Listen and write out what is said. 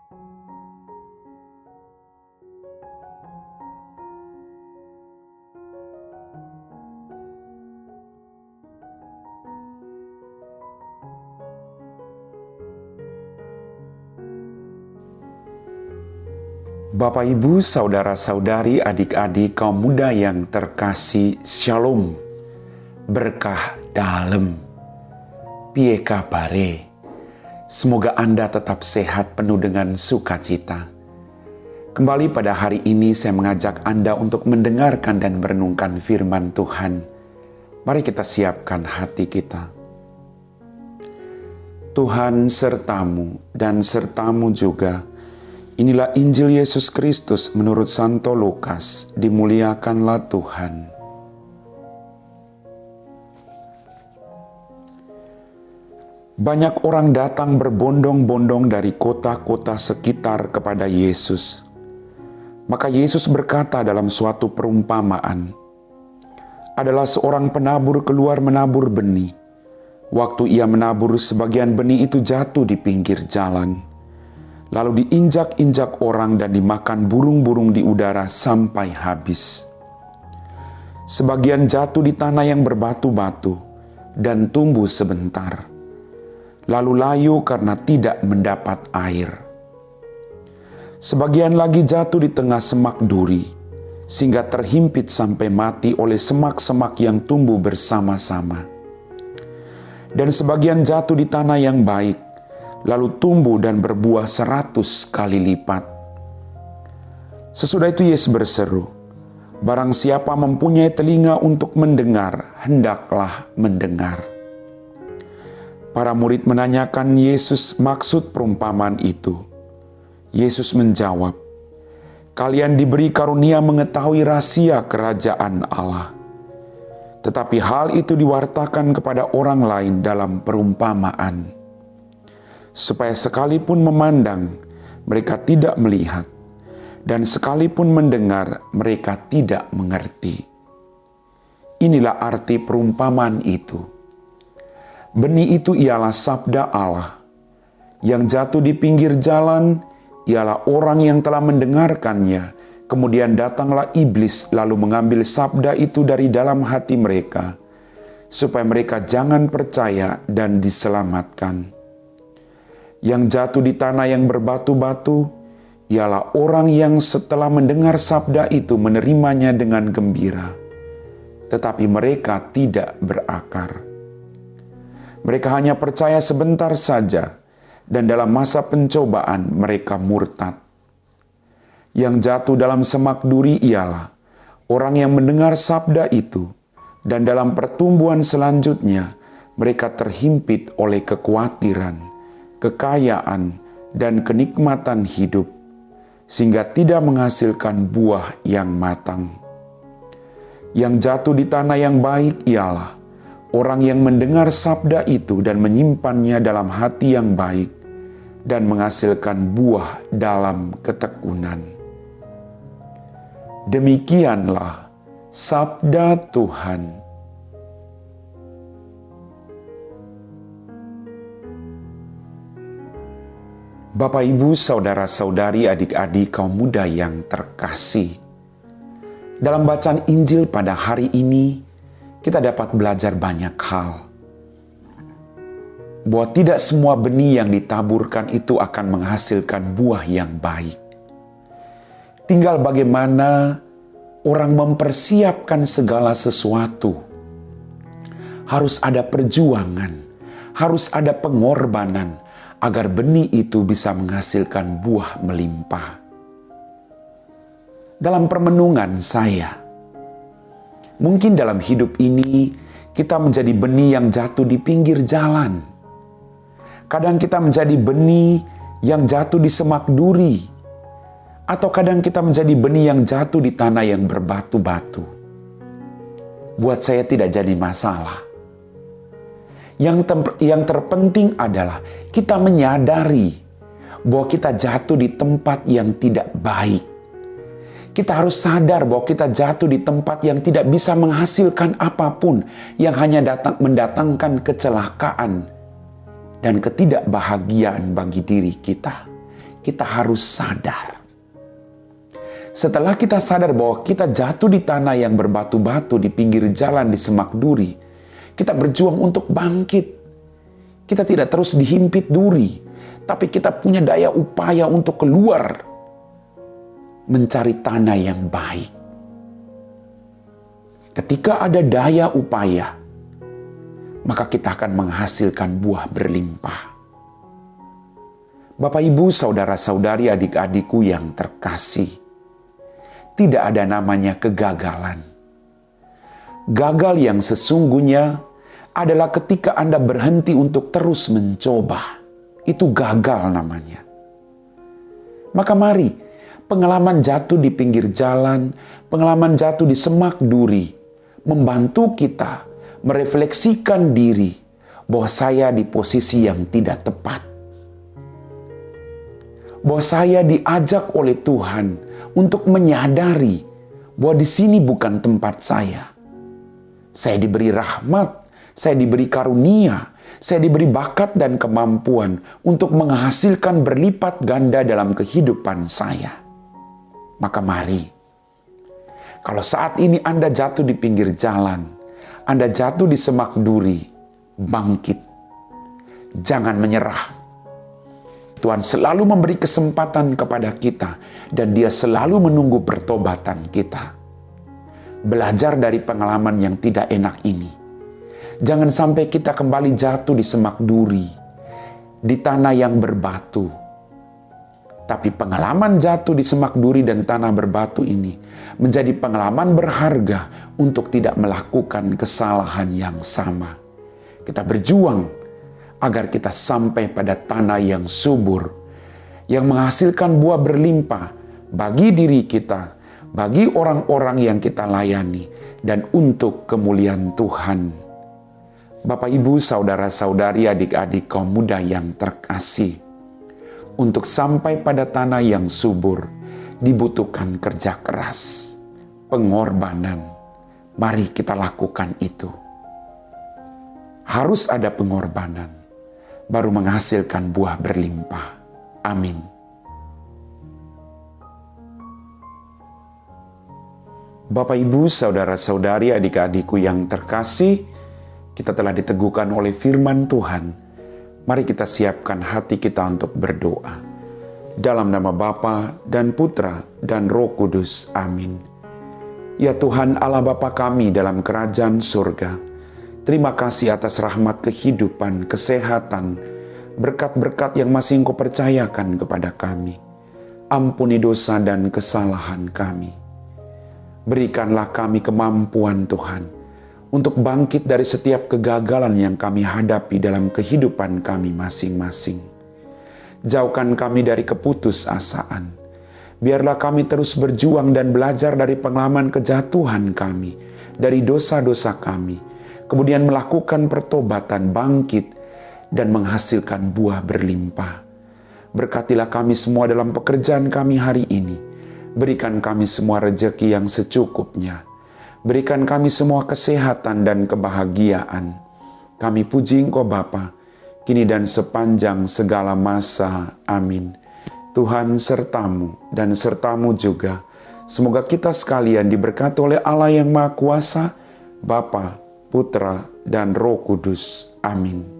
Bapak, Ibu, saudara-saudari, adik-adik, kaum muda yang terkasih, Shalom. Berkah dalam. Piye kabare? Semoga Anda tetap sehat penuh dengan sukacita. Kembali pada hari ini saya mengajak Anda untuk mendengarkan dan merenungkan firman Tuhan. Mari kita siapkan hati kita. Tuhan sertamu dan sertamu juga. Inilah Injil Yesus Kristus menurut Santo Lukas. Dimuliakanlah Tuhan. Banyak orang datang berbondong-bondong dari kota-kota sekitar kepada Yesus. Maka Yesus berkata dalam suatu perumpamaan, adalah seorang penabur keluar menabur benih. Waktu ia menabur, sebagian benih itu jatuh di pinggir jalan. Lalu diinjak-injak orang dan dimakan burung-burung di udara sampai habis. Sebagian jatuh di tanah yang berbatu-batu dan tumbuh sebentar, lalu layu karena tidak mendapat air. Sebagian lagi jatuh di tengah semak duri, sehingga terhimpit sampai mati oleh semak-semak yang tumbuh bersama-sama. Dan sebagian jatuh di tanah yang baik, lalu tumbuh dan berbuah 100 kali lipat. Sesudah itu Yesus berseru, barang siapa mempunyai telinga untuk mendengar, hendaklah mendengar. Para murid menanyakan Yesus maksud perumpamaan itu. Yesus menjawab, kalian diberi karunia mengetahui rahasia kerajaan Allah. Tetapi hal itu diwartakan kepada orang lain dalam perumpamaan, supaya sekalipun memandang, mereka tidak melihat, dan sekalipun mendengar, mereka tidak mengerti. Inilah arti perumpamaan itu. Benih itu ialah sabda Allah. Yang jatuh di pinggir jalan ialah orang yang telah mendengarkannya, kemudian datanglah iblis lalu mengambil sabda itu dari dalam hati mereka, supaya mereka jangan percaya dan diselamatkan. Yang jatuh di tanah yang berbatu-batu ialah orang yang setelah mendengar sabda itu menerimanya dengan gembira, tetapi mereka tidak berakar. Mereka hanya percaya sebentar saja, dan dalam masa pencobaan mereka murtad. Yang jatuh dalam semak duri ialah orang yang mendengar sabda itu, dan dalam pertumbuhan selanjutnya mereka terhimpit oleh kekhawatiran, kekayaan, dan kenikmatan hidup, sehingga tidak menghasilkan buah yang matang. Yang jatuh di tanah yang baik ialah orang yang mendengar sabda itu dan menyimpannya dalam hati yang baik, dan menghasilkan buah dalam ketekunan. Demikianlah sabda Tuhan. Bapak, Ibu, saudara-saudari, adik-adik, kaum muda yang terkasih. Dalam bacaan Injil pada hari ini, kita dapat belajar banyak hal. Bahwa tidak semua benih yang ditaburkan itu akan menghasilkan buah yang baik. Tinggal bagaimana orang mempersiapkan segala sesuatu. Harus ada perjuangan, harus ada pengorbanan, agar benih itu bisa menghasilkan buah melimpah. Dalam permenungan saya, mungkin dalam hidup ini kita menjadi benih yang jatuh di pinggir jalan. Kadang kita menjadi benih yang jatuh di semak duri. Atau kadang kita menjadi benih yang jatuh di tanah yang berbatu-batu. Buat saya tidak jadi masalah. Yang terpenting adalah kita menyadari bahwa kita jatuh di tempat yang tidak baik. Kita harus sadar bahwa kita jatuh di tempat yang tidak bisa menghasilkan apapun, yang hanya mendatangkan kecelakaan dan ketidakbahagiaan bagi diri kita. kita harus sadar. Setelah kita sadar bahwa kita jatuh di tanah yang berbatu-batu di pinggir jalan di semak duri, kita berjuang untuk bangkit. Kita tidak terus dihimpit duri, tapi kita punya daya upaya untuk keluar mencari tanah yang baik. Ketika ada daya upaya, maka kita akan menghasilkan buah berlimpah. Bapak, Ibu, saudara-saudari, adik-adikku yang terkasih, tidak ada namanya kegagalan. Gagal yang sesungguhnya adalah ketika Anda berhenti untuk terus mencoba. Itu gagal namanya. Maka mari, pengalaman jatuh di pinggir jalan, pengalaman jatuh di semak duri, membantu kita merefleksikan diri bahwa saya di posisi yang tidak tepat. Bahwa saya diajak oleh Tuhan untuk menyadari bahwa di sini bukan tempat saya. Saya diberi rahmat, saya diberi karunia, saya diberi bakat dan kemampuan untuk menghasilkan berlipat ganda dalam kehidupan saya. Maka mari, kalau saat ini Anda jatuh di pinggir jalan, Anda jatuh di semak duri, bangkit. Jangan menyerah. Tuhan selalu memberi kesempatan kepada kita dan Dia selalu menunggu pertobatan kita. Belajar dari pengalaman yang tidak enak ini. Jangan sampai kita kembali jatuh di semak duri, di tanah yang berbatu. Tapi pengalaman jatuh di semak duri dan tanah berbatu ini menjadi pengalaman berharga untuk tidak melakukan kesalahan yang sama. Kita berjuang agar kita sampai pada tanah yang subur, yang menghasilkan buah berlimpah bagi diri kita, bagi orang-orang yang kita layani, dan untuk kemuliaan Tuhan. Bapak, Ibu, saudara-saudari, adik-adik kaum muda yang terkasih, untuk sampai pada tanah yang subur dibutuhkan kerja keras, pengorbanan. Mari kita lakukan itu. Harus ada pengorbanan, baru menghasilkan buah berlimpah. Amin. Bapak, Ibu, saudara-saudari, adik-adikku yang terkasih, kita telah diteguhkan oleh firman Tuhan. Mari kita siapkan hati kita untuk berdoa. Dalam nama Bapa dan Putra dan Roh Kudus. Amin. Ya Tuhan Allah Bapa kami dalam kerajaan surga, terima kasih atas rahmat kehidupan, kesehatan, berkat-berkat yang masih Engkau percayakan kepada kami. Ampuni dosa dan kesalahan kami. Berikanlah kami kemampuan Tuhan, untuk bangkit dari setiap kegagalan yang kami hadapi dalam kehidupan kami masing-masing. Jauhkan kami dari keputusasaan. Biarlah kami terus berjuang dan belajar dari pengalaman kejatuhan kami, dari dosa-dosa kami, kemudian melakukan pertobatan, bangkit, dan menghasilkan buah berlimpah. Berkatilah kami semua dalam pekerjaan kami hari ini. Berikan kami semua rejeki yang secukupnya. Berikan kami semua kesehatan dan kebahagiaan. Kami puji Engkau Bapa, kini dan sepanjang segala masa. Amin. Tuhan sertamu dan sertamu juga. Semoga kita sekalian diberkati oleh Allah yang Maha Kuasa, Bapa, Putra, dan Roh Kudus. Amin.